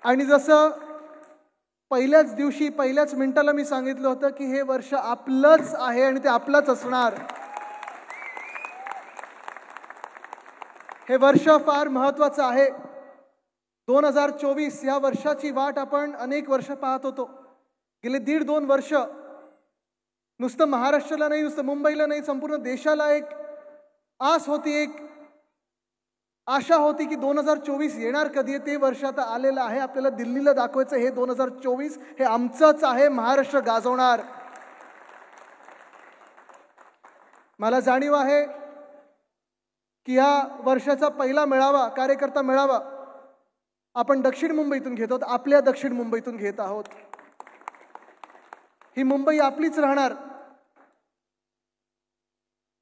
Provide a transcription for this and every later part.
आणि जसं पहिल्याच दिवशी पहिल्याच मिनिटाला मी सांगितलं होतं की हे वर्ष आपलंच आहे आणि ते आपलंच असणार. हे वर्ष फार महत्त्वाचं आहे. 2024 या वर्षाची वाट आपण अनेक वर्ष पाहत होतो. गेले 1.5-2 वर्ष नुसतं महाराष्ट्राला नाही, नुसतं मुंबईला नाही, संपूर्ण देशाला एक आस होती, एक आशा होती की 2024 येणार कधी. ते वर्ष आता आलेलं आहे. आपल्याला दिल्लीला दाखवायचं हे 2024 हे आमचंच आहे. महाराष्ट्र गाजवणार. मला जाणीव आहे की या वर्षाचा पहिला मेळावा, कार्यकर्ता मेळावा आपण दक्षिण मुंबईतून घेत आहोत. आपल्या दक्षिण मुंबईतून घेत आहोत. ही मुंबई आपलीच राहणार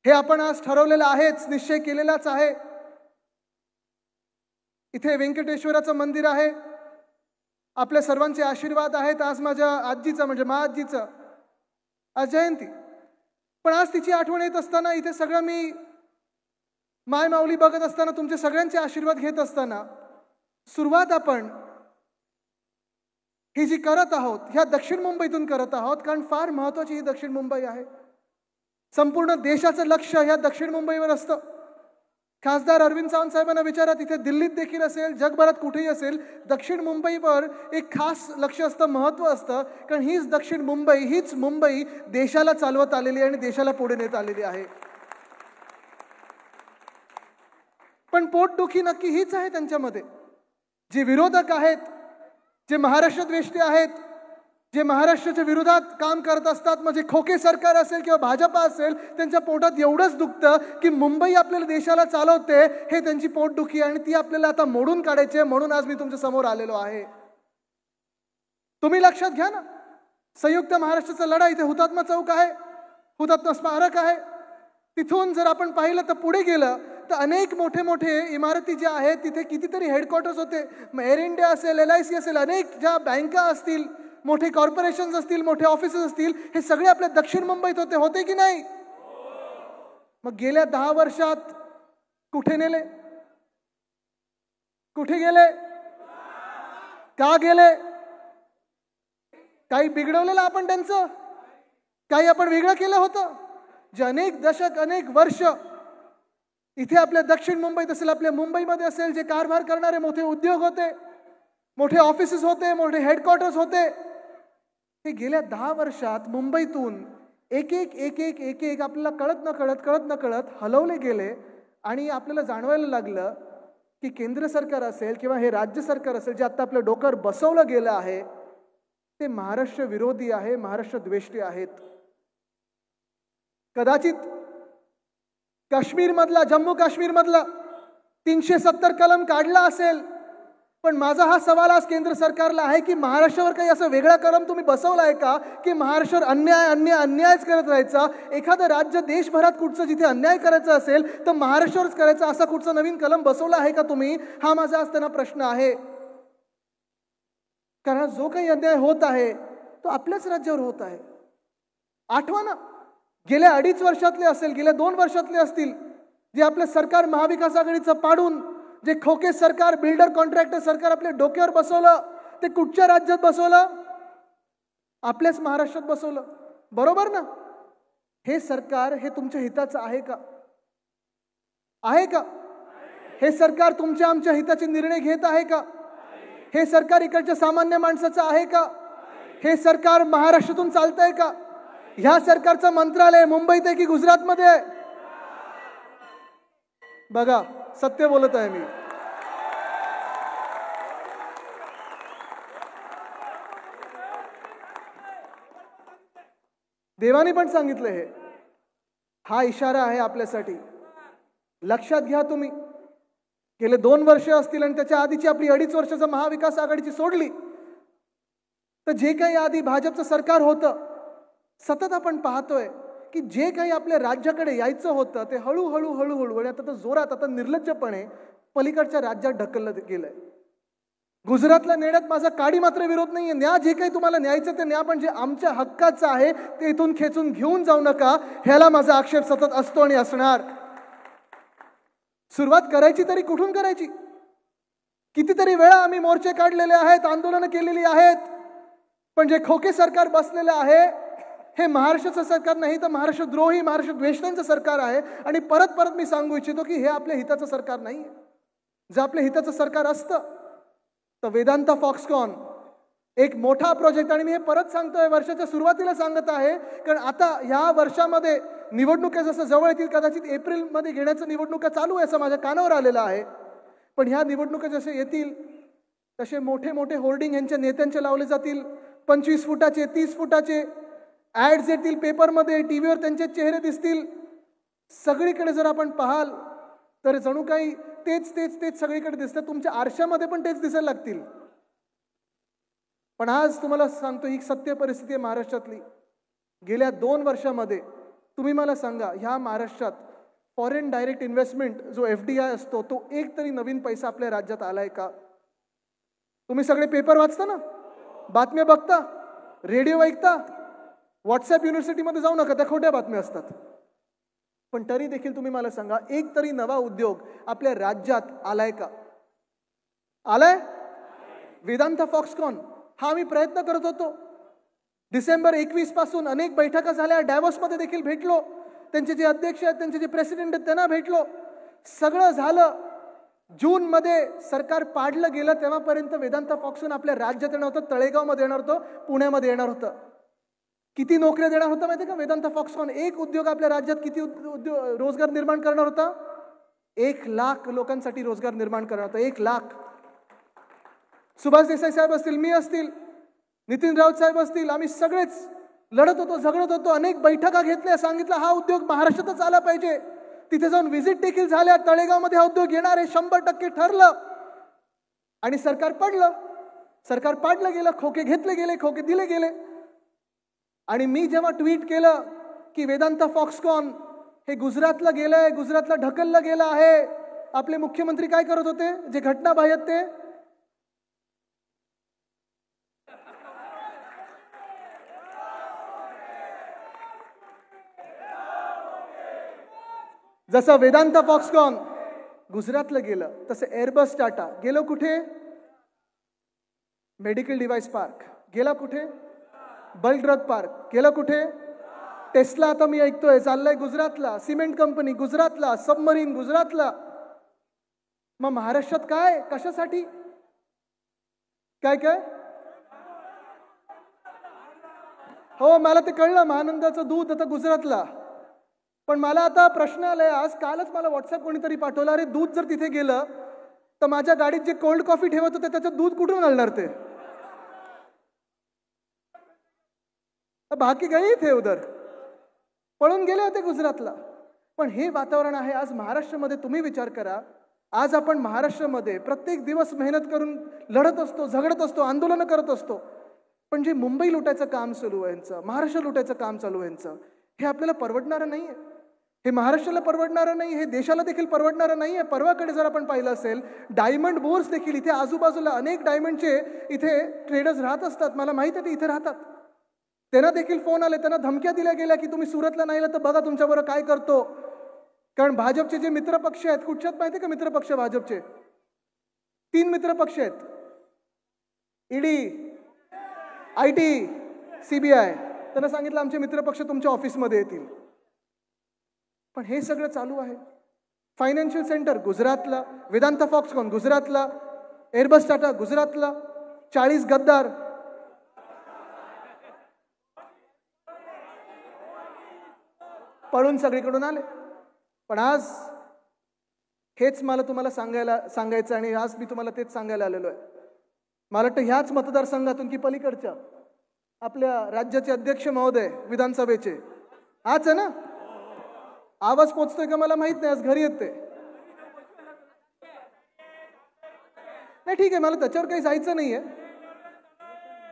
हे आपण आज ठरवलेलं आहेच, निश्चय केलेलाच आहे. इथे व्यंकटेश्वराचं मंदिर आहे. आपल्या सर्वांचे आशीर्वाद आहेत. आज माझ्या आजीचा म्हणजे मा आजीचं आज जयंती. पण आज तिची आठवण येत असताना इथे सगळं मी माय माऊली बघत असताना, तुमचे सगळ्यांचे आशीर्वाद घेत असताना सुरुवात आपण ही जी करत आहोत ह्या दक्षिण मुंबईतून करत आहोत. कारण फार महत्वाची ही दक्षिण मुंबई आहे. संपूर्ण देशाचं लक्ष ह्या दक्षिण मुंबईवर असतं. खासदार अरविंद सावंत साहेबांना विचारा, तिथे दिल्लीत देखील असेल, जगभरात कुठेही असेल, दक्षिण मुंबईवर एक खास लक्ष असतं, महत्त्व असतं. कारण हीच दक्षिण मुंबई, हीच मुंबई देशाला चालवत आलेली आणि देशाला पुढे नेत आलेली आहे. पण पोटदुखी नक्की हीच आहे त्यांच्यामध्ये. जे विरोधक आहेत, जे महाराष्ट्र द्वेष्टी आहेत, जे महाराष्ट्राच्या विरोधात काम करत असतात, म्हणजे खोके सरकार असेल किंवा भाजपा असेल, त्यांच्या पोटात एवढंच दुखतं की मुंबई आपल्याला देशाला चालवते हे त्यांची पोटदुखी आणि ती आपल्याला आता मोडून काढायची आहे. म्हणून आज मी तुमच्या समोर आलेलो आहे. तुम्ही लक्षात घ्या ना, संयुक्त महाराष्ट्राचा लढा इथे हुतात्मा चौक आहे, हुतात्मा स्मारक आहे. तिथून जर आपण पाहिलं तर पुढे गेलं तर अनेक मोठे मोठे इमारती ज्या आहेत तिथे कितीतरी हेडक्वार्टर्स होते. एअर इंडिया असेल, LIC असेल, अनेक ज्या बँका असतील, मोठे कॉर्पोरेशन्स असतील, मोठे ऑफिसेस असतील, हे सगळे आपल्या दक्षिण मुंबईत होते की नाही? मग गेल्या 10 वर्षात कुठे नेले? कुठे गेले? का गेले? काही बिघडवलेलं आपण त्यांचं? काही आपण वेगळं केलं होतं? जे अनेक दशक, अनेक वर्ष इथे आपल्या दक्षिण मुंबईत असेल, आपल्या मुंबईमध्ये असेल, जे कारभार करणारे मोठे उद्योग होते, मोठे ऑफिसेस होते, मोठे हेडक्वार्टर्स होते, ते गेल्या 10 वर्षात मुंबईतून एक एक आपल्याला कळत न कळत हलवले गेले. आणि आपल्याला जाणवायला लागलं की केंद्र सरकार असेल किंवा हे राज्य सरकार असेल, जे आता आपल्या डोक्यावर बसवलं गेलं आहे, ते महाराष्ट्र विरोधी आहे, महाराष्ट्र द्वेष्टी आहेत. कदाचित काश्मीरमधला, जम्मू काश्मीरमधला 370 कलम काढला असेल, पण माझा हा सवाल आज केंद्र सरकारला आहे की महाराष्ट्रावर काही असं वेगळा कलम तुम्ही बसवला आहे का की महाराष्ट्रावर अन्यायच करत राहायचा? एखादं राज्य देशभरात कुठचं जिथे अन्याय करायचा असेल तर महाराष्ट्रावरच करायचा, असा कुठचा नवीन कलम बसवला आहे का तुम्ही? हा माझा आज त्यांना प्रश्न आहे. कारण जो काही अन्याय होत आहे तो आपल्याच राज्यावर होत आहे. आठवा ना, गेल्या 2.5 वर्षातले असेल, गेल्या 2 वर्षातले असतील, जे आपलं सरकार महाविकास आघाडीचं पाडून जे खोके सरकार, बिल्डर कॉन्ट्रॅक्टर सरकार आपल्या डोक्यावर बसवलं, ते कुठच्या राज्यात बसवलं? आपल्याच महाराष्ट्रात बसवलं. बरोबर ना? हे सरकार हे तुमच्या हिताचं आहे का? आहे का? हे सरकार तुमच्या आमच्या हिताचे निर्णय घेत आहे का? हे सरकार इकडच्या सामान्य माणसाचं आहे का? हे सरकार महाराष्ट्रातून चालतंय का? ह्या सरकारचं मंत्रालय मुंबईत आहे की गुजरातमध्ये आहे? बघा, सत्य बोलत आहे मी. देवाने पण सांगितलं हे. हा इशारा आहे आपल्यासाठी. लक्षात घ्या तुम्ही. गेले 2 वर्ष असतील आणि त्याच्या आधीची आपली 2.5 वर्षाचं महाविकास आघाडीची सोडली तर जे काही आधी भाजपचं सरकार होतं, सतत आपण पाहतोय की जे काही आपल्या राज्याकडे यायचं होतं ते हळूहळू आणि आता तर जोरात, आता निर्लज्जपणे पलीकडच्या राज्यात ढकललं गेलंय. गुजरातला नेण्यात माझा काडी मात्र विरोध नाहीये. न्या, जे काही तुम्हाला न्यायचं ते न्या, पण जे आमच्या हक्काचं आहे ते इथून खेचून घेऊन जाऊ नका, ह्याला माझा आक्षेप सतत असतो आणि असणार. सुरुवात करायची तरी कुठून करायची? कितीतरी वेळा आम्ही मोर्चे काढलेले आहेत, आंदोलनं केलेली आहेत, पण जे खोके सरकार बसलेलं आहे हे महाराष्ट्राचं सरकार नाही तर महाराष्ट्रद्रोही, महाराष्ट्रद्वेषणाचं सरकार आहे. आणि परत परत मी सांगू इच्छितो की हे आपल्या हिताचं सरकार नाही. जर आपल्या हिताचं सरकार असतं तर वेदांता फॉक्सकॉन एक मोठा प्रोजेक्ट, आणि मी हे परत सांगतोय, वर्षाच्या सुरुवातीला सांगत आहे, कारण आता ह्या वर्षामध्ये निवडणुका जसं जवळ येतील, कदाचित एप्रिलमध्ये घेण्याचं निवडणुका चालू आहे असं माझ्या कानावर आलेलं आहे. पण ह्या निवडणुका जसे येतील तसे मोठे मोठे होर्डिंग यांच्या नेत्यांचे लावले जातील, 25 फुटाचे, 30 फुटाचे ॲड्स येतील पेपरमध्ये, टीव्हीवर त्यांचे चेहरे दिसतील. सगळीकडे जर आपण पाहाल तर जणू काही तेच तेच तेच सगळीकडे दिसतं. तुमच्या आरशामध्ये पण तेच दिसायला लागतील. पण आज तुम्हाला सांगतो ही सत्य परिस्थिती आहे महाराष्ट्रातली. गेल्या 2 वर्षामध्ये तुम्ही मला सांगा, ह्या महाराष्ट्रात फॉरेन डायरेक्ट इन्व्हेस्टमेंट जो FDI असतो तो एक तरी नवीन पैसा आपल्या राज्यात आलाय का? तुम्ही सगळे पेपर वाचता ना, बातम्या बघता, रेडिओ ऐकता, व्हॉट्सअप युनिव्हर्सिटीमध्ये जाऊ नका, त्या खोट्या बातम्या असतात. पण तरी देखील तुम्ही मला सांगा, एक तरी नवा उद्योग आपल्या राज्यात आलाय का? आलाय? वेदांता फॉक्सकॉन हा आम्ही प्रयत्न करत होतो. डिसेंबर 21 पासून अनेक बैठका झाल्या, डॅव्होसमध्ये देखील भेटलो, त्यांचे जे अध्यक्ष आहेत, त्यांचे जे प्रेसिडेंट आहेत त्यांना भेटलो, सगळं झालं. जूनमध्ये सरकार पाडलं गेलं, तेव्हापर्यंत वेदांता फॉक्सकॉन आपल्या राज्यात येणार होतं, तळेगावमध्ये येणार होतं, पुण्यामध्ये येणार होतं. किती नोकऱ्या देणार होता माहिती का वेदांता फॉक्सकॉन? एक उद्योग आपल्या राज्यात किती रोजगार निर्माण करणार होता? 1 लाख लोकांसाठी रोजगार निर्माण करणार होता. 1 लाख. सुभाष देसाई साहेब असतील, मी असतील, नितीन राऊत साहेब असतील, आम्ही सगळेच लढत होतो, झगडत होतो, अनेक बैठका घेतल्या, सांगितलं हा उद्योग महाराष्ट्रातच आला पाहिजे. तिथे जाऊन व्हिजिट देखील झाल्या, तळेगावमध्ये हा उद्योग येणार आहे 100% ठरलं. आणि सरकार पडलं, सरकार पाडलं गेलं, खोके घेतले गेले, खोके दिले गेले. आणि मी जेव्हा ट्विट केलं की वेदांता फॉक्सकॉन हे गुजरातला गेलंय, गुजरातला ढकललं गेलं आहे, आपले मुख्यमंत्री काय करत होते जे घटनाबाह्य ते? जसं वेदांता फॉक्सकॉन गुजरातला गेलं तसं एअरबस टाटा गेलो कुठे? मेडिकल डिव्हाइस पार्क गेला कुठे? बल्क ड्रग पार्क गेला कुठे? टेस्ला आता मी ऐकतोय चाललंय गुजरातला, सिमेंट कंपनी गुजरातला, सबमरीन गुजरातला. मग महाराष्ट्रात काय, कशासाठी काय काय? हो मला ते कळलं, महानंदाचं दूध आता गुजरातला. पण मला आता प्रश्न आलाय, आज कालच मला व्हॉट्सअप कोणीतरी पाठवलं, अरे दूध जर तिथे गेलं तर माझ्या गाडीत जे कोल्ड कॉफी ठेवत होते त्याचं दूध कुठून आणणार ते? बाकी गई थे उधर, पळून गेले होते गुजरातला. पण हे वातावरण आहे आज महाराष्ट्रामध्ये. तुम्ही विचार करा, आज आपण महाराष्ट्रामध्ये प्रत्येक दिवस मेहनत करून लढत असतो, झगडत असतो, आंदोलन करत असतो. पण जे मुंबई लुटायचं काम चालू आहे यांचं, महाराष्ट्र लुटायचं काम चालू आहे यांचं, हे आपल्याला परवडणारं नाहीये. हे महाराष्ट्राला परवडणारं नाही, हे देशाला देखील परवडणारं नाहीये. परवाकडे जर आपण पाहिलं असेल, डायमंड बोर्स देखील इथे आजूबाजूला अनेक डायमंडचे इथे ट्रेडर्स राहत असतात, मला माहिती आहे ते इथे राहतात. त्यांना देखील फोन आले, त्यांना धमक्या दिल्या गेल्या की तुम्ही सुरतला नाही तर बघा तुमच्याबरोबर काय करतो. कारण भाजपचे जे मित्रपक्ष आहेत, कुठच्यात माहिती का मित्रपक्ष भाजपचे? 3 मित्रपक्ष आहेत, ईडी, IT, CBI. त्यांना सांगितलं आमचे मित्रपक्ष तुमच्या ऑफिसमध्ये येतील. पण हे सगळं चालू आहे. फायनान्शियल सेंटर गुजरातला, वेदांता फॉक्सकॉन गुजरातला, एअरबस टाटा गुजरातला, 40 गद्दार पळून सगळीकडून आले. पण आज हेच मला तुम्हाला सांगायचं आणि आज मी तुम्हाला तेच सांगायला आलेलो आहे. मला वाटतं ह्याच मतदारसंघातून की पलीकडच्या आपल्या राज्याचे अध्यक्ष महोदय विधानसभेचे आज आहे ना, आवाज पोचतोय का मला माहित नाही, आज घरी येते नाही. ठीक आहे, मला त्याच्यावर काही जायचं नाहीये.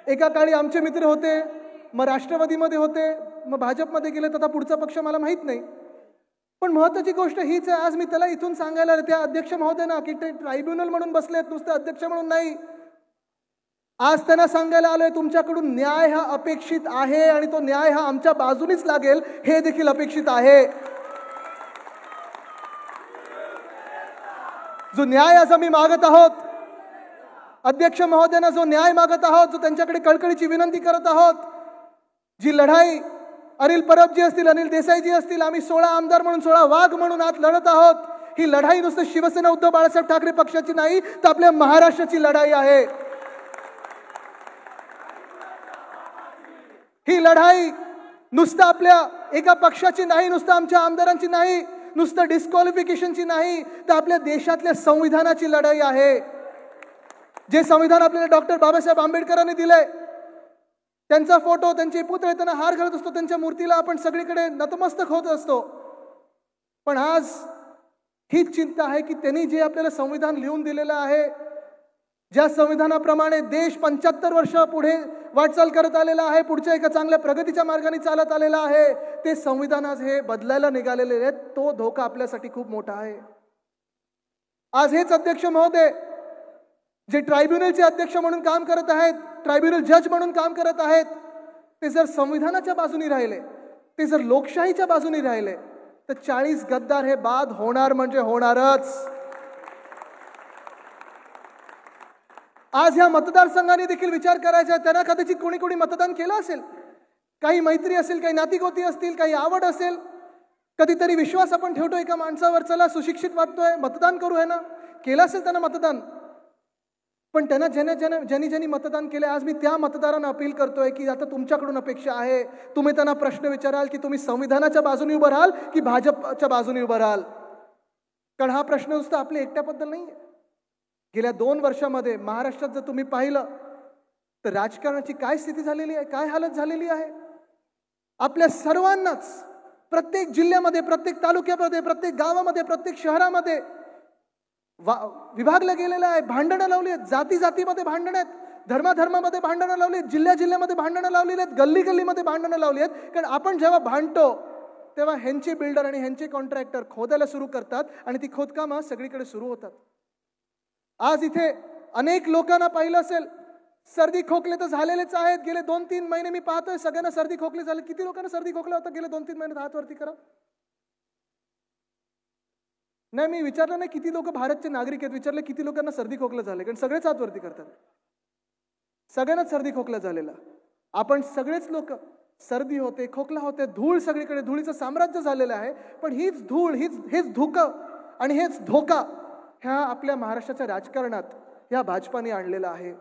एका काळी आमचे मित्र होते, मग राष्ट्रवादीमध्ये होते, मग भाजपमध्ये गेले, तर आता पुढचा पक्ष मला माहित नाही. पण महत्वाची गोष्ट हीच आहे, आज मी त्याला इथून सांगायला त्या अध्यक्ष महोदयांना की ते ट्रायब्युनल म्हणून बसलेत, नुसते अध्यक्ष म्हणून नाही. आज त्यांना सांगायला आलोय तुमच्याकडून न्याय हा अपेक्षित आहे आणि तो न्याय हा आमच्या बाजूनीच लागेल हे देखील अपेक्षित आहे. जो न्याय आज आम्ही मागत आहोत अध्यक्ष महोदयांना जो न्याय मागत आहोत, जो त्यांच्याकडे कळकळीची विनंती करत आहोत, जी लढाई अनिल परबजी असतील, अनिल देसाईजी असतील, आम्ही 16 आमदार म्हणून 16 वाघ म्हणून आज लढत आहोत, ही लढाई नुसतं शिवसेना उद्धव बाळासाहेब ठाकरे पक्षाची नाही, तर आपल्या महाराष्ट्राची लढाई आहे. ही लढाई नुसतं आपल्या एका पक्षाची नाही, नुसतं आमच्या आमदारांची नाही, नुसतं डिस्क्वालिफिकेशनची नाही, तर आपल्या देशातल्या संविधानाची लढाई आहे. जे संविधान आपल्याला डॉक्टर बाबासाहेब आंबेडकरांनी दिलंय, त्यांचा फोटो, त्यांचे पुतळे, त्यांना हार घालत असतो, त्यांच्या मूर्तीला आपण सगळीकडे नतमस्तक होत असतो. पण आज हीच चिंता आहे की त्यांनी जे आपल्याला संविधान लिहून दिलेलं आहे, ज्या संविधानाप्रमाणे देश 75 वर्ष पुढे वाटचाल करत आलेला आहे, पुढच्या एका चांगल्या प्रगतीच्या मार्गाने चालत आलेला आहे, ते संविधान आज हे बदलायला निघालेले आहेत. तो धोका आपल्यासाठी खूप मोठा आहे. आज हेच अध्यक्ष महोदय जे ट्रायब्युनलचे अध्यक्ष म्हणून काम करत आहेत, ट्रायब्युनल जज म्हणून काम करत आहेत, ते जर संविधानाच्या बाजूने राहिले, ते जर लोकशाहीच्या बाजूने राहिले, तर 40 गद्दार हे बाद होणार म्हणजे होणारच. आज ह्या मतदारसंघाने देखील विचार करायचा, त्यांना कदाचित कोणी कोणी मतदान केलं असेल, काही मैत्री असेल, काही नातीगोती असतील, काही आवड असेल, कधीतरी विश्वास आपण ठेवतो एका माणसावर, चला सुशिक्षित वाटतोय, मतदान करू, आहे ना, केलं असेल त्यांना मतदान. पण त्यांना ज्यांनी मतदान केले, आज मी त्या मतदारांना अपील करतोय की आता तुमच्याकडून अपेक्षा आहे, तुम्ही त्यांना प्रश्न विचाराल की तुम्ही संविधानाच्या बाजूने उभं राहाल की भाजपच्या बाजूने उभं राहाल. कारण हा प्रश्न नुसता आपल्या एकट्याबद्दल नाहीये. गेल्या 2 वर्षामध्ये महाराष्ट्रात जर तुम्ही पाहिलं तर राजकारणाची काय स्थिती झालेली आहे, काय हालत झालेली आहे. आपल्या सर्वांनाच प्रत्येक जिल्ह्यामध्ये, प्रत्येक तालुक्यामध्ये, प्रत्येक गावामध्ये, प्रत्येक शहरामध्ये विभागलं गेलेलं आहे. भांडणं लावली आहेत, जाती जातीमध्ये भांडणं आहेत, धर्माधर्मामध्ये भांडणं लावली आहेत, जिल्ह्या जिल्ह्यामध्ये भांडणं लावलेली आहेत, गल्ली गल्लीमध्ये भांडणं लावली आहेत. कारण आपण जेव्हा भांडतो तेव्हा ह्यांचे बिल्डर आणि ह्यांचे कॉन्ट्रॅक्टर खोदायला सुरू करतात आणि ती खोदकामं सगळीकडे सुरू होतात. आज इथे अनेक लोकांना पाहिलं असेल, सर्दी खोकले तर झालेलेच आहेत. गेले 2-3 महिने मी पाहतोय सगळ्यांना सर्दी खोकले झाले. किती लोकांना सर्दी खोकला होता गेले 2-3 महिन्यात? हात वरती करा. नाही, मी विचारलं नाही किती लोक भारतचे नागरिक आहेत, विचारलं किती लोकांना सर्दी खोकला झाले, कारण सगळेच हात वरती करतात. सगळ्यांनाच सर्दी खोकला झालेला. आपण सगळेच लोक, सर्दी होते, खोकला होते, धूळ सगळीकडे, धुळीचं साम्राज्य झालेलं आहे. पण हीच धूळ, हेच धुकं आणि हेच धोका ह्या आपल्या महाराष्ट्राच्या राजकारणात ह्या भाजपाने आणलेला आहे.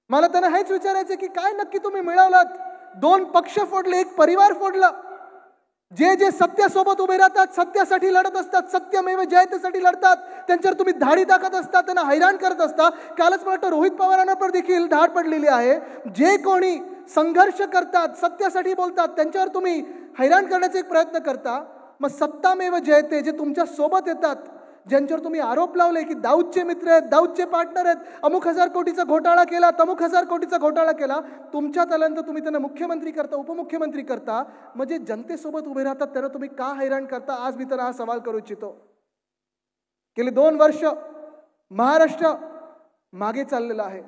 मला त्यांना हेच विचारायचं की काय नक्की तुम्ही मिळवलात? 2 पक्ष फोडले, 1 परिवार फोडला. जे सत्यासोबत उभे राहतात, सत्यासाठी लढत असतात, सत्यमेव जयतेसाठी लढतात, त्यांच्यावर तुम्ही धाडी टाकत असता, त्यांना हैराण करत असता. कालच मला वाटतं रोहित पवारांना पण देखील धाड पडलेली आहे. जे कोणी संघर्ष करतात, सत्यासाठी बोलतात, त्यांच्यावर तुम्ही हैराण करण्याचा एक प्रयत्न करता. मग सत्तामेव जयते जे तुमच्या सोबत येतात, ज्यांच्यावर तुम्ही आरोप लावले की दाऊदचे मित्र आहेत, दाऊदचे पार्टनर आहेत, अमुक 1000 कोटीचा घोटाळा केला, तमुक 1000 कोटीचा घोटाळा केला, तुमच्या तल्यानंतर तुम्ही त्यांना मुख्यमंत्री करता, उपमुख्यमंत्री करता. म्हणजे जनतेसोबत उभे राहतात त्यांना तुम्ही का हैराण करता? आज मी त्यांना हा सवाल करू इच्छितो. गेले 2 वर्ष महाराष्ट्र मागे चाललेला आहे,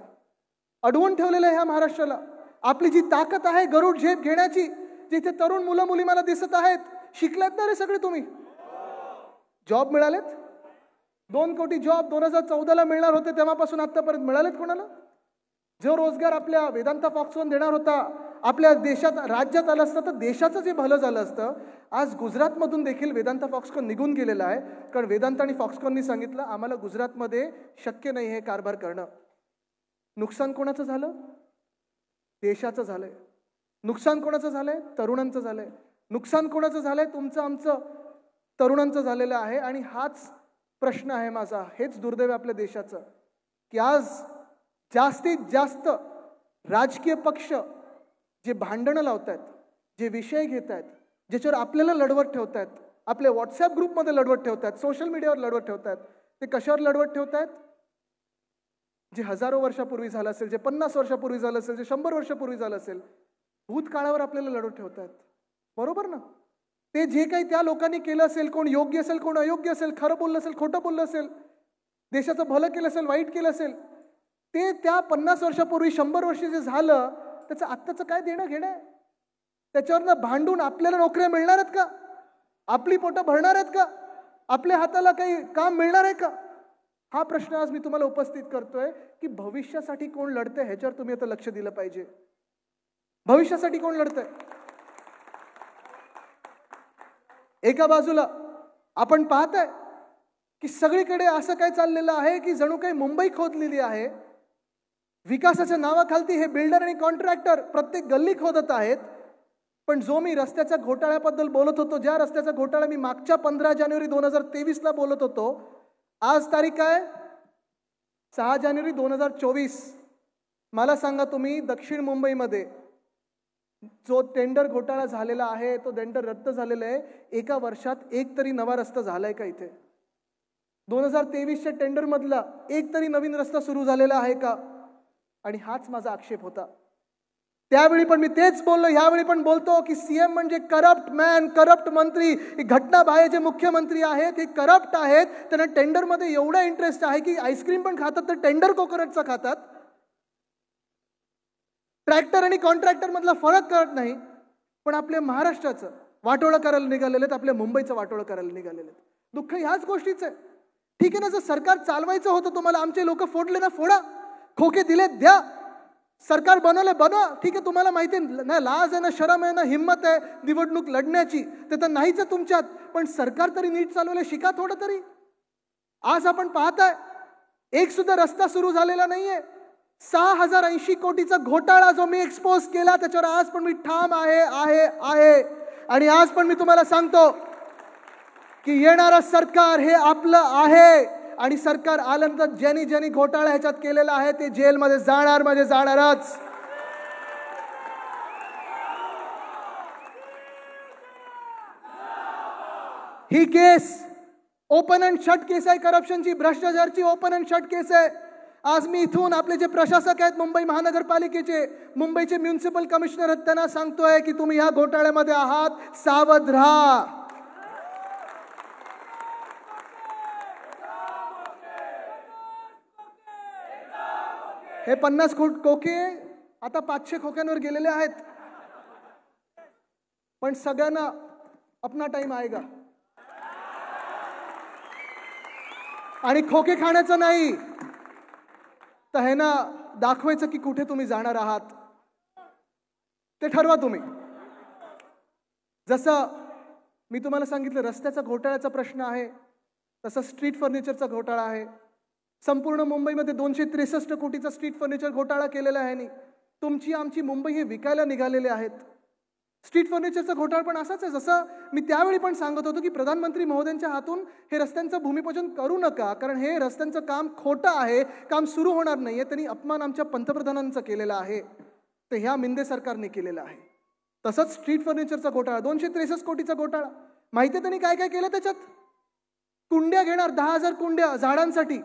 अडवून ठेवलेलं आहे ह्या महाराष्ट्राला. आपली जी ताकद आहे गरुड झेप घेण्याची, जिथे तरुण मुलं मुली मला दिसत आहेत, शिकलात ना रे सगळे तुम्ही? जॉब मिळालेत? 2 कोटी जॉब 2014ला मिळणार होते, तेव्हापासून आतापर्यंत मिळालेत कोणाला? जो रोजगार आपल्या वेदांता फॉक्सकॉन देणार होता, आपल्या देशात राज्यात आलं असतं तर देशाचं जे भलं झालं असतं. आज गुजरातमधून देखील वेदांता फॉक्सकॉन निघून गेलेला आहे, कारण वेदांता आणि फॉक्सकॉननी सांगितलं आम्हाला गुजरातमध्ये शक्य नाही हे कारभार करणं. नुकसान कोणाचं झालं? देशाचं झालंय. नुकसान कोणाचं झालंय? तरुणांचं झालंय. नुकसान कोणाचं झालंय? तुमचं आमचं तरुणांचं झालेलं आहे. आणि हाच प्रश्न आहे माझा, हेच दुर्दैव आपल्या देशाचं की आज जास्तीत जास्त राजकीय पक्ष जे भांडणं लावत आहेत, जे विषय घेत आहेत, ज्याच्यावर आपल्याला लढवत ठेवत आहेत, आपल्या व्हॉट्सअप ग्रुपमध्ये लढवत ठेवत आहेत, सोशल मीडियावर लढवत ठेवत आहेत, ते कशावर लढवत ठेवत आहेत? जे हजारो वर्षापूर्वी झालं असेल, जे 50 वर्षापूर्वी झालं असेल, जे 100 वर्षापूर्वी झालं असेल, भूतकाळावर आपल्याला लढवत ठेवत आहेत. बरोबर ना? ते जे काही त्या लोकांनी केलं असेल, कोण योग्य असेल, कोण अयोग्य असेल, खरं बोललं असेल, खोटं बोललं असेल, देशाचं भलं केलं असेल, वाईट केलं असेल, ते त्या 50 वर्षापूर्वी 100 वर्ष जे झालं त्याचं आत्ताचं काय देणं घेणं आहे? त्याच्यावरनं भांडून आपल्याला नोकऱ्या मिळणार आहेत का? आपली पोटं भरणार आहेत का? आपल्या हाताला काही काम मिळणार आहे का? हा प्रश्न आज मी तुम्हाला उपस्थित करतोय की भविष्यासाठी कोण लढतंय ह्याच्यावर तुम्ही आता लक्ष दिलं पाहिजे. भविष्यासाठी कोण लढतंय? एका बाजूला आपण पाहताय की सगळीकडे असं काय चाललेलं आहे की जणू काही मुंबई खोदलेली आहे. विकासाच्या नावाखाली हे बिल्डर आणि कॉन्ट्रॅक्टर प्रत्येक गल्ली खोदत आहेत. पण जो मी रस्त्याच्या घोटाळ्याबद्दल बोलत होतो, ज्या रस्त्याचा घोटाळा मी मागच्या 15 जानेवारी 2023 ला बोलत होतो, आज तारीख काय? 6 जानेवारी 2024. मला सांगा तुम्ही, दक्षिण मुंबईमध्ये जो टेंडर घोटाळा झालेला आहे, तो टेंडर रद्द झालेला आहे, एका वर्षात एक तरी नवा रस्ता झालाय का इथे? 2023च्या टेंडर मधला एक तरी नवीन रस्ता सुरू झालेला आहे का? आणि हाच माझा आक्षेप होता. त्यावेळी पण मी तेच बोललो, ह्यावेळी पण बोलतो की सीएम म्हणजे करप्ट मॅन, करप्ट मंत्री. घटनाबाह्य जे मुख्यमंत्री आहेत हे करप्ट आहेत. त्यांना टेंडरमध्ये एवढा इंटरेस्ट आहे की आईस्क्रीम पण खातात तर टेंडर कोकोनटचा खातात. ट्रॅक्टर आणि कॉन्ट्रॅक्टर मधला फरक कळत नाही. पण आपल्या महाराष्ट्राचं वाटोळं करायला निघालेले आहेत, आपल्या मुंबईचं वाटोळं करायला निघालेले आहेत. दुःख ह्याच गोष्टीचं आहे. ठीक आहे ना, जर सरकार चालवायचं होतं तुम्हाला, आमचे लोक फोडले ना फोडा, खोके दिले द्या, सरकार बनवले बनवा. ठीक आहे, तुम्हाला माहिती आहे ना, लाज आहे ना, शरम आहे ना, हिंमत आहे निवडणूक लढण्याची, ते तर नाहीच आहे तुमच्यात. पण सरकार तरी नीट चालवले शिका थोडं तरी. आज आपण पाहताय एक सुद्धा रस्ता सुरू झालेला नाहीये. 6080 कोटीचा घोटाळा जो मी एक्सपोज केला त्याच्यावर आज पण मी ठाम आहे आहे आहे. आणि आज पण मी तुम्हाला सांगतो की येणारं सरकार हे आपलं आहे. आणि सरकार आल्यानंतर ज्यांनी ज्यांनी घोटाळा ह्याच्यात केलेला आहे ते जेलमध्ये जाणार म्हणजे जाणारच. ही केस ओपन अँड शट केस आहे, करप्शनची, भ्रष्टाचारची ओपन अँड शट केस आहे. आज मी इथून आपले जे प्रशासक आहेत मुंबई महानगरपालिकेचे, मुंबईचे म्युनिसिपल कमिशनर आहेत, त्यांना सांगतोय की तुम्ही ह्या घोटाळ्यामध्ये आहात, सावध राहा. हे 50 खोके आता 500 खोक्यांवर गेलेले आहेत. पण सगळ्यांना अपना टाइम आएगा. आणि खोके खाण्याचं नाही तर हे ना दाखवायचं की कुठे तुम्ही जाणार आहात ते ठरवा तुम्ही. जसं मी तुम्हाला सांगितलं रस्त्याचा घोटाळ्याचा प्रश्न आहे, तसं स्ट्रीट फर्निचरचा घोटाळा आहे. संपूर्ण मुंबईमध्ये 263 कोटीचा स्ट्रीट फर्निचर घोटाळा केलेला आहे. आणि तुमची आमची मुंबई हे विकायला निघालेले आहेत. स्ट्रीट फर्निचरचा घोटाळा पण असाच आहे. जसं मी त्यावेळी पण सांगत होतो की प्रधानमंत्री महोदयांच्या हातून हे रस्त्यांचं भूमिपूजन करू नका, कारण हे रस्त्यांचं काम खोटं आहे, काम सुरू होणार नाहीये. त्यांनी अपमान आमच्या पंतप्रधानांचा केलेला आहे, ते ह्या मिंदे सरकारने केलेला आहे. तसंच स्ट्रीट फर्निचरचा घोटाळा, 263 कोटीचा घोटाळा. माहिती आहे त्यांनी काय काय केलं त्याच्यात? कुंड्या घेणार, 10,000 कुंड्या झाडांसाठी,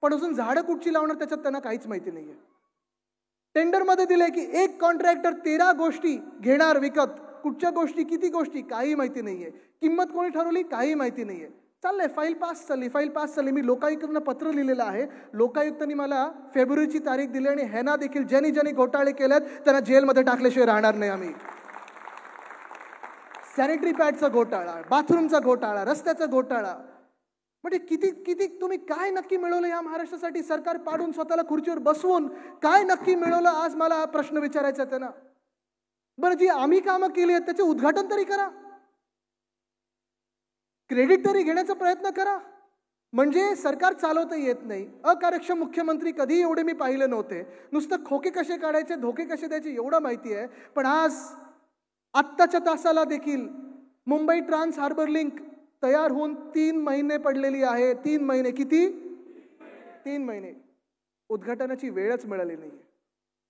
पण अजून झाडं कुठची लावणार त्याच्यात त्यांना काहीच माहिती नाहीये. टेंडरमध्ये दिले की एक कॉन्ट्रॅक्टर 13 गोष्टी घेणार विकत, कुठच्या गोष्टी, किती गोष्टी, काही माहिती नाहीये. किंमत कोणी ठरवली, काही माहिती नाहीये. चाललंय, फाईल पास चालली. मी लोकायुक्तांना पत्र लिहिलेलं आहे. लोकायुक्तांनी मला फेब्रुवारीची तारीख दिली आणि ह्यांना देखील ज्यांनी ज्यांनी घोटाळे केलेत त्यांना जेलमध्ये टाकल्याशिवाय राहणार नाही आम्ही. सॅनिटरी पॅडचा घोटाळा, बाथरूमचा घोटाळा, रस्त्याचा घोटाळा, म्हणजे किती किती तुम्ही काय नक्की मिळवलं या महाराष्ट्रासाठी? सरकार पाडून स्वतःला खुर्चीवर बसवून काय नक्की मिळवलं? आज मला प्रश्न विचारायचा त्यांना. बरं, जी आम्ही कामं केली आहेत त्याचे उद्घाटन तरी करा, क्रेडिट तरी घेण्याचा प्रयत्न करा. म्हणजे सरकार चालवता येत नाही. अकार्यक्षम मुख्यमंत्री कधी एवढे मी पाहिले नव्हते. नुसतं खोके कसे काढायचे, धोके कसे द्यायचे एवढं माहिती आहे. पण आज आत्ताच्या तासाला देखील मुंबई ट्रान्स हार्बर लिंक तयार होऊन 3 महिने पडलेली आहे. 3 महिने. किती? 3 महिने. उद्घाटनाची वेळच मिळाली नाहीये.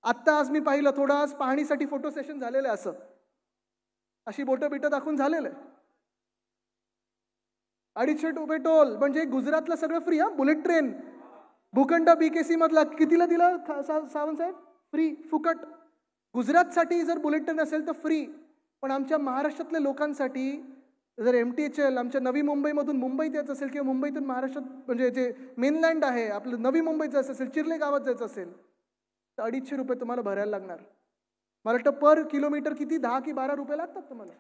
आत्ता आज मी पाहिलं, थोडं आज पाहणीसाठी फोटो सेशन झालेलं आहे, असं अशी बोटं बिटं दाखवून झालेलं आहे. 250 रुपये टोल, म्हणजे गुजरातला सगळं फ्री. हा, बुलेट ट्रेन भूखंड BKC मधला कितीला दिला सावंत साहेब? फ्री, फुकट. गुजरातसाठी जर बुलेट ट्रेन असेल तर फ्री. पण आमच्या महाराष्ट्रातल्या लोकांसाठी जर MTHL आमच्या नवी मुंबईमधून मुंबईत यायचं असेल किंवा मुंबईतून महाराष्ट्रात म्हणजे जे मेनलँड आहे आपलं नवी मुंबईत जायचं असेल, चिर्ले गावात जायचं असेल तर 250 रुपये तुम्हाला भरायला लागणार. मला वाटतं पर किलोमीटर किती 10 की 12 रुपये लागतात तुम्हाला.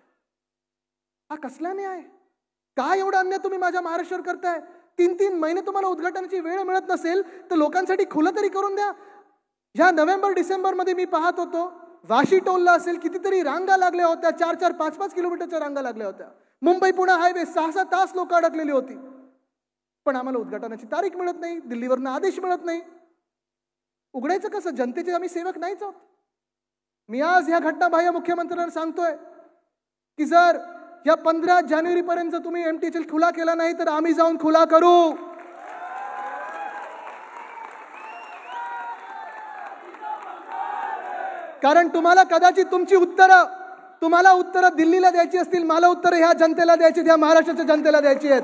हा कसला न्याय? काय एवढा अन्याय तुम्ही माझ्या महाराष्ट्रावर करताय? 3-3 महिने तुम्हाला उद्घाटनाची वेळ मिळत नसेल तर लोकांसाठी खुलं तरी करून द्या. ह्या नोव्हेंबर डिसेंबरमध्ये मी पाहत होतो, वाशी टोलला असेल कितीतरी रांगा लागल्या होत्या, 4-4, 5-5 किलोमीटरच्या रांगा लागल्या होत्या. मुंबई पुणे हायवे 6-6 तास लोक अडकलेली होती. पण आम्हाला उद्घाटनाची तारीख मिळत नाही, दिल्लीवरनं आदेश मिळत नाही. उघडायचं कसं? जनतेचे आम्ही सेवक नाहीच आहोत. मी आज ह्या घटनाबाह्य मुख्यमंत्र्यांना सांगतोय की जर या 15 जानेवारीपर्यंत तुम्ही MTHL खुला केला नाही तर आम्ही जाऊन खुला करू. कारण तुम्हाला कदाचित तुमची तुम्हाला उत्तरं दिल्लीला द्यायची असतील, मला उत्तरं ह्या जनतेला द्यायची, ह्या महाराष्ट्राच्या जनतेला द्यायची आहेत.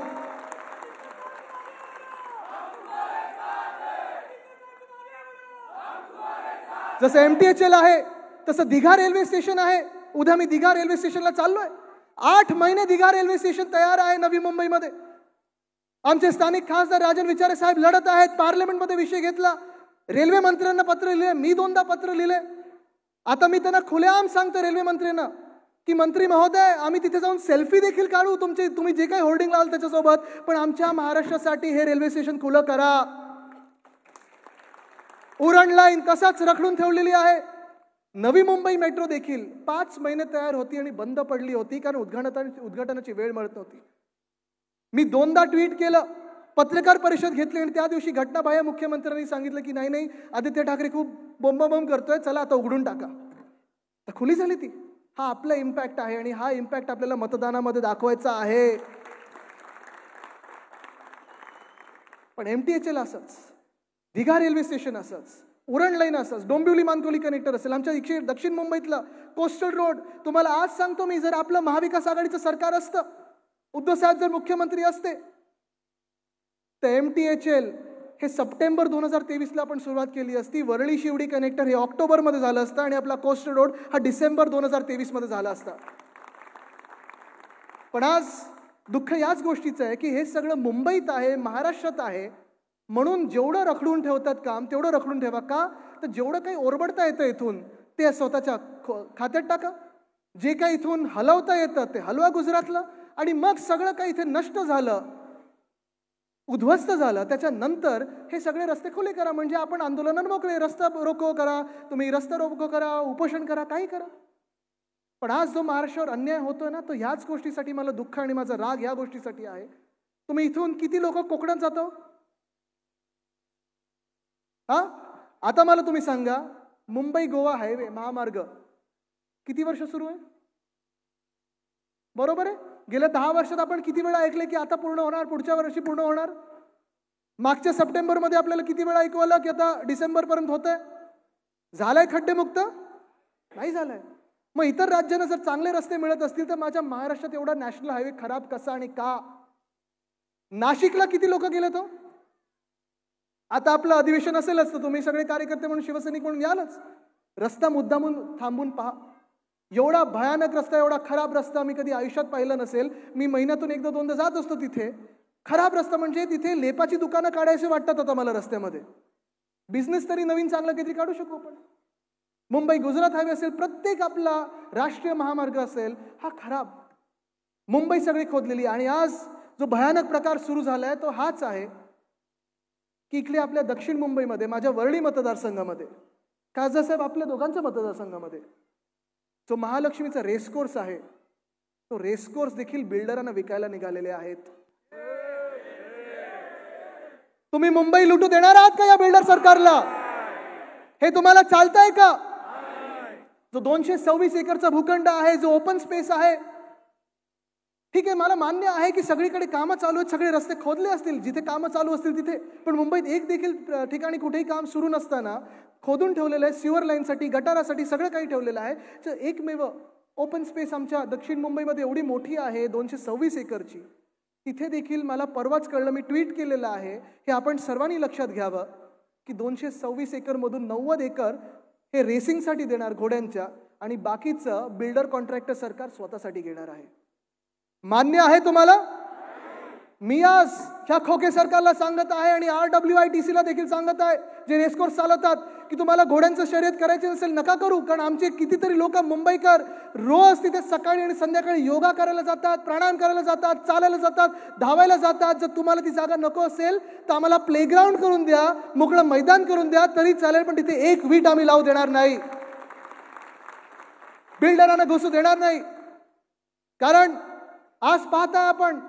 जसं MTHL आहे तसं दिघा रेल्वे स्टेशन आहे. उद्या मी दिघा रेल्वे स्टेशनला चाललोय. 8 महिने दिघा रेल्वे स्टेशन तयार आहे नवी मुंबईमध्ये. आमचे स्थानिक खासदार राजन विचारे साहेब लढत आहेत, पार्लमेंटमध्ये विषय घेतला, रेल्वे मंत्र्यांना पत्र लिहिले, मी 2दा पत्र लिहिले. आता मी त्यांना खुलेआम सांगतो रेल्वे मंत्र्यांना की मंत्री महोदय, आम्ही तिथे जाऊन सेल्फी देखील काढू तुम्ही जे काही होर्डिंग लावाल त्याच्यासोबत, पण आमच्या महाराष्ट्रासाठी हे रेल्वे स्टेशन खुलं करा. उरण लाईन तसाच रखडून ठेवलेली आहे. नवी मुंबई मेट्रो देखील 5 महिने तयार होती आणि बंद पडली होती कारण उद्घाटनाची वेळ मिळत नव्हती. मी 2दा ट्विट केलं, पत्रकार परिषद घेतली आणि त्या दिवशी घटनाबाह्य मुख्यमंत्र्यांनी सांगितलं की नाही आदित्य ठाकरे खूप बोंबाबोंब करतोय, चला आता उघडून टाका. तर खुली झाली ती. हा आपला इम्पॅक्ट आहे आणि हा इम्पॅक्ट आपल्याला मतदानामध्ये दाखवायचा आहे. पण MTHL असंच, दिघा रेल्वे स्टेशन असंच, उरण लाईन असंच, डोंबिवली मानकोली कनेक्टर असेल, आमच्या दक्षिण मुंबईतलं कोस्टल रोड. तुम्हाला आज सांगतो मी, जर आपलं महाविकास आघाडीचं सरकार असतं, उद्धव साहेब जर मुख्यमंत्री असते, तर MTHL हे सप्टेंबर 2023ला आपण सुरुवात केली असती. वरळी शिवडी कनेक्टर हे ऑक्टोबरमध्ये झालं असतं आणि आपला कोस्टल रोड हा डिसेंबर 2023मध्ये झाला असता. पण आज दुःख याच गोष्टीचं आहे की हे सगळं मुंबईत आहे, महाराष्ट्रात आहे, म्हणून जेवढं रखडून ठेवतात काम तेवढं रखडून ठेवा. का? तर जेवढं काही ओरबडता येतं इथून ते स्वतःच्या खात्यात टाका. जे काही इथून हलवता येतं ते हलवा गुजरातला, आणि मग सगळं काही इथे नष्ट झालं, उद्ध्वस्त झालं, त्याच्यानंतर हे सगळे रस्ते खुले करा. म्हणजे आपण आंदोलनाला मोकळे, रस्ता रोको करा, तुम्ही रस्ता रोको करा, उपोषण करा, काही करा. पण आज जो महाराष्ट्रावर अन्याय होतोय ना, तो ह्याच गोष्टीसाठी मला दुःख आणि माझा राग ह्या गोष्टीसाठी आहे. तुम्ही इथून किती लोक कोकणात जातो? हा, आता मला तुम्ही सांगा, मुंबई गोवा हायवे महामार्ग किती वर्ष सुरू आहे? बरोबर आहे. गेल्या 10 वर्षात आपण किती वेळा ऐकले की आता पूर्ण होणार, पुढच्या वर्षी पूर्ण होणार. मागच्या सप्टेंबरमध्ये आपल्याला किती वेळा ऐकू आलं की आता डिसेंबरपर्यंत होतंय. झालंय खड्डेमुक्त? नाही झालंय. मग इतर राज्यांना जर चांगले रस्ते मिळत असतील तर माझ्या महाराष्ट्रात एवढा नॅशनल हायवे खराब कसा आणि का? नाशिकला किती लोक गेले तो? आता आपलं अधिवेशन असेलच तर तुम्ही सगळे कार्यकर्ते म्हणून, शिवसैनिक म्हणून यालच. रस्ता मुद्दामून थांबून पहा. एवढा भयानक रस्ता, एवढा खराब रस्ता मी कधी आयुष्यात पाहिला नसेल. मी महिन्यातून 1-2दा जात असतो तिथे. खराब रस्ता म्हणजे तिथे लेपाची दुकानं काढायचे वाटतात आता मला रस्त्यामध्ये. बिझनेस तरी नवीन चांगला काहीतरी काढू शकू आपण. मुंबई गुजरात हायवे असेल, प्रत्येक आपला राष्ट्रीय महामार्ग असेल, हा खराब. मुंबई सगळी खोदलेली. आणि आज जो भयानक प्रकार सुरू झालाय तो हाच आहे की इकडे आपल्या दक्षिण मुंबईमध्ये, माझ्या वरळी मतदारसंघामध्ये, खासदार साहेब आपल्या दोघांच्या मतदारसंघामध्ये जो महालक्ष्मीचा रेसकोर्स आहे, तो रेसकोर्स देखील बिल्डरांना विकायला निघालेले आहेत. तुम्ही मुंबई लुटू देणार आहात का या बिल्डर सरकारला? हे तुम्हाला चालतंय का? जो 226 एकरचा भूखंड आहे, जो ओपन स्पेस आहे, ठीक आहे, मला मान्य आहे की सगळीकडे कामं चालू आहेत, सगळे रस्ते खोदले असतील, जिथे कामं चालू असतील तिथे. पण मुंबईत एक देखील ठिकाणी कुठेही काम सुरू नसताना खोदून ठेवलेलं आहे, सिवर लाईनसाठी, गटारासाठी सगळं काही ठेवलेलं आहे. तर एकमेव ओपन स्पेस आमच्या दक्षिण मुंबईमध्ये एवढी मोठी आहे, 226 एकरची. तिथे देखील मला परवाच कळलं, मी ट्विट केलेलं आहे, हे आपण सर्वांनी लक्षात घ्यावं की 226 एकरमधून 90 एकर हे रेसिंगसाठी देणार घोड्यांच्या, आणि बाकीचं बिल्डर कॉन्ट्रॅक्टर सरकार स्वतःसाठी घेणार आहे. मान्य आहे तुम्हाला? मी आज ह्या खोके सरकारला सांगत आहे आणि RWITC ला देखील सांगत आहे, जे रेसकोर्स चालवतात, की तुम्हाला घोड्यांचं शर्यत करायची नसेल नका करू, कारण आमचे कितीतरी लोक मुंबईकर रोज तिथे सकाळी आणि संध्याकाळी योगा करायला जातात, प्राणायाम करायला जातात, चालायला जातात, धावायला जातात. जर तुम्हाला ती जागा नको असेल तर आम्हाला प्लेग्राऊंड करून द्या, मोकळं मैदान करून द्या तरी चालेल, पण तिथे एक वीट आम्ही लावू देणार नाही, बिल्डरांना घुसू देणार नाही. कारण आज पाहता आपण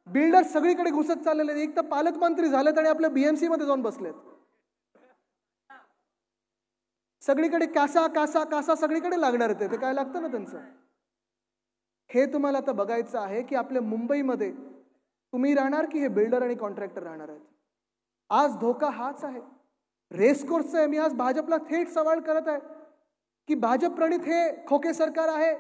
बिल्डर सगळीकडे घुसत चाललेले. एक तर पालकमंत्री झालेत आणि आपल्या बीएमसी मध्ये जाऊन बसलेत. सगळीकडे कासा कासा कासा सगळीकडे लागणार आहे. ते काय लागतं ना त्यांचं. हे तुम्हाला आता बघायचं आहे की आपल्या मुंबईमध्ये तुम्ही राहणार की हे बिल्डर आणि कॉन्ट्रॅक्टर राहणार आहेत. आज धोका हाच आहे, रेसकोर्सचा आहे. मी आज भाजपला थेट सवाल करत आहे की भाजप प्रणित हे खोके सरकार आहे.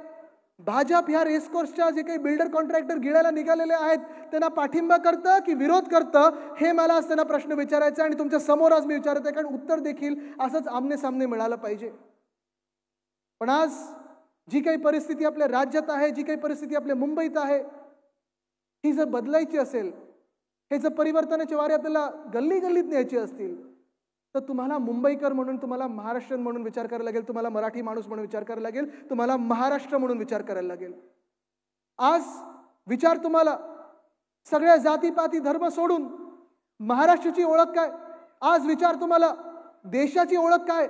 भाजप ह्या रेसकोर्सच्या जे काही बिल्डर कॉन्ट्रॅक्टर गिळायला निघालेले आहेत त्यांना पाठिंबा करतं की विरोध करतं, हे मला आज त्यांना प्रश्न विचारायचा आणि तुमच्या समोर आज मी विचारत आहे, कारण उत्तर देखील असंच आमने सामने मिळालं पाहिजे. पण आज जी काही परिस्थिती आपल्या राज्यात आहे, जी काही परिस्थिती आपल्या मुंबईत आहे, ही जर बदलायची असेल, हे जर परिवर्तनाचे वारे आपल्याला गल्ली गल्लीत न्यायचे असतील तर तुम्हाला मुंबईकर म्हणून, तुम्हाला महाराष्ट्रीयन म्हणून विचार करायला लागेल, तुम्हाला मराठी माणूस म्हणून विचार करायला लागेल, तुम्हाला महाराष्ट्र म्हणून विचार करायला लागेल. आज विचार तुम्हाला सगळ्या जातीपाती धर्म सोडून महाराष्ट्राची ओळख काय, आज विचार तुम्हाला देशाची ओळख काय,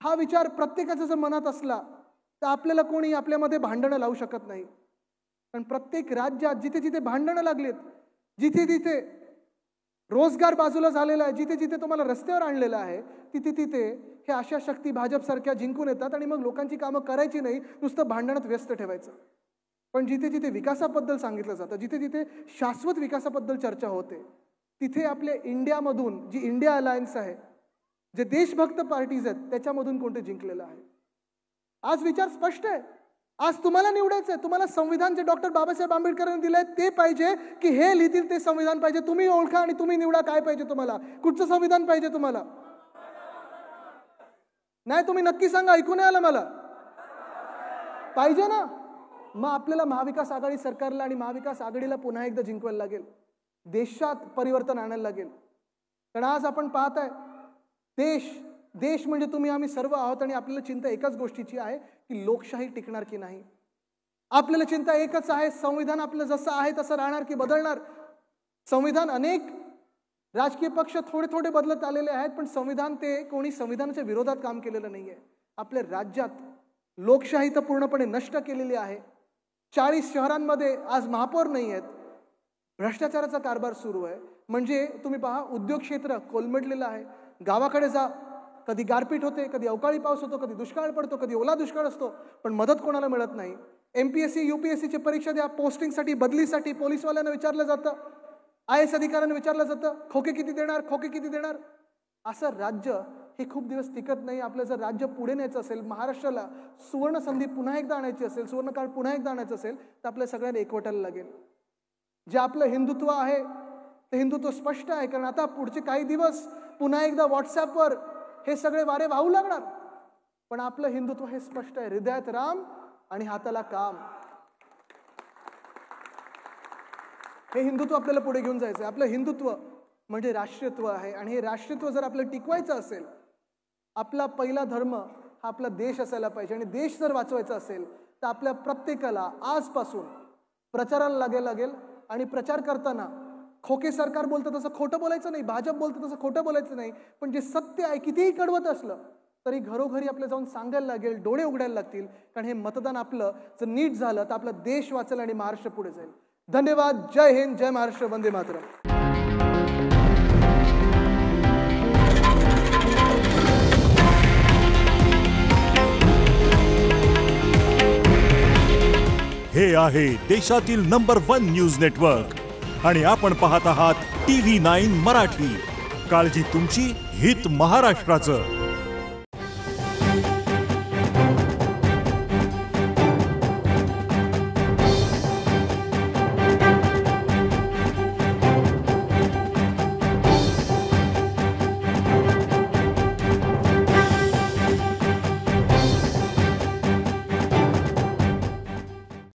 हा विचार प्रत्येकाच्या जर मनात असला तर आपल्याला कोणी आपल्यामध्ये भांडणं लावू शकत नाही. पण प्रत्येक राज्यात जिथे जिथे भांडणं लागलेत, जिथे जिथे रोजगार बाजूला झालेला आहे, जिथे जिथे तुम्हाला रस्त्यावर आणलेलं आहे, तिथे तिथे हे अशा शक्ती भाजपसारख्या जिंकून येतात आणि मग लोकांची कामं करायची नाही, नुसतं भांडणात व्यस्त ठेवायचं. पण जिथे जिथे विकासाबद्दल सांगितलं जातं, जिथे जिथे शाश्वत विकासाबद्दल चर्चा होते, तिथे आपल्या इंडियामधून जी इंडिया अलायन्स आहे, जे देशभक्त पार्टीज आहेत, त्याच्यामधून कोणते जिंकलेलं आहे. आज विचार स्पष्ट आहे. आज तुम्हाला निवडायचं आहे. तुम्हाला संविधान जे डॉक्टर बाबासाहेब आंबेडकरांनी दिलंय ते पाहिजे की हे लिहितील ते संविधान पाहिजे. तुम्ही ओळखा आणि तुम्ही निवडा काय पाहिजे तुम्हाला, कुठचं संविधान पाहिजे तुम्हाला. नाही तुम्ही नक्की सांगा, ऐकू नाही आलं मला. पाहिजे ना. मग आपल्याला महाविकास आघाडी सरकारला आणि महाविकास आघाडीला पुन्हा एकदा जिंकवायला लागेल, देशात परिवर्तन आणायला लागेल. कारण आज आपण पाहत आहे देश म्हणजे तुम्ही आम्ही सर्व आहोत आणि आपल्याला चिंता एकाच गोष्टीची आहे की लोकशाही टिकणार की नाही. आपल्याला चिंता एकच आहे, संविधान आपलं जसं आहे तसं राहणार की बदलणार. संविधान अनेक राजकीय पक्ष थोडे थोडे बदलत आलेले आहेत, पण संविधान ते कोणी संविधानाच्या विरोधात काम केलेलं नाहीये. आपल्या राज्यात लोकशाही तर पूर्णपणे नष्ट केलेली आहे. 40 शहरांमध्ये आज महापौर नाही आहेत. भ्रष्टाचाराचा कारभार सुरू आहे. म्हणजे तुम्ही पहा, उद्योग क्षेत्र कोलमडलेलं आहे. गावाकडे जा, कधी गारपीट होते, कधी अवकाळी पाऊस होतो, कधी दुष्काळ पडतो, कधी ओला दुष्काळ असतो, पण मदत कोणाला मिळत नाही. MPSC UPSCची परीक्षा द्या, पोस्टिंगसाठी बदलीसाठी पोलीसवाल्यांना विचारलं जातं, IAS अधिकाऱ्यांना विचारलं जातं खोके किती देणार, खोके किती देणार. असं राज्य हे खूप दिवस टिकत नाही. आपलं जर राज्य पुढे न्यायचं असेल, महाराष्ट्राला सुवर्ण संधी पुन्हा एकदा आणायची असेल, सुवर्णकाळ पुन्हा एकदा आणायचं असेल, तर आपल्या सगळ्यांना एकवटायला लागेल. जे आपलं हिंदुत्व आहे ते हिंदुत्व स्पष्ट आहे, कारण आता पुढचे काही दिवस पुन्हा एकदा व्हॉट्सअपवर हे सगळे वारे वाहू लागणार. पण आपलं हिंदुत्व हे स्पष्ट आहे, हृदयात राम आणि हाताला काम. हे हिंदुत्व आपल्याला पुढे घेऊन जायचं आहे. आपलं हिंदुत्व म्हणजे राष्ट्रीयत्व आहे आणि हे राष्ट्रीयत्व जर आपल्याला टिकवायचं असेल, आपला पहिला धर्म हा आपला देश असायला पाहिजे. आणि देश जर वाचवायचा असेल तर आपल्या प्रत्येकाला आजपासून प्रचाराला लागेल. आणि प्रचार करताना खोके सरकार बोलतं तसं खोटं बोलायचं नाही, भाजप बोलतं तसं खोटं बोलायचं नाही, पण जे सत्य आहे कितीही कडवत असलं तरी घरोघरी आपल्याला जाऊन सांगायला लागेल, डोळे उघडायला लागतील. कारण हे मतदान आपलं जर नीट झालं तर आपला देश वाचेल आणि महाराष्ट्र पुढे जाईल. धन्यवाद. जय हिंद, जय महाराष्ट्र, वंदे मातरम. हे आहे देशातील नंबर 1 न्यूज नेटवर्क आणि आपण पाहत आहात TV9 मराठी. काळजी तुमची, हित महाराष्ट्राचं.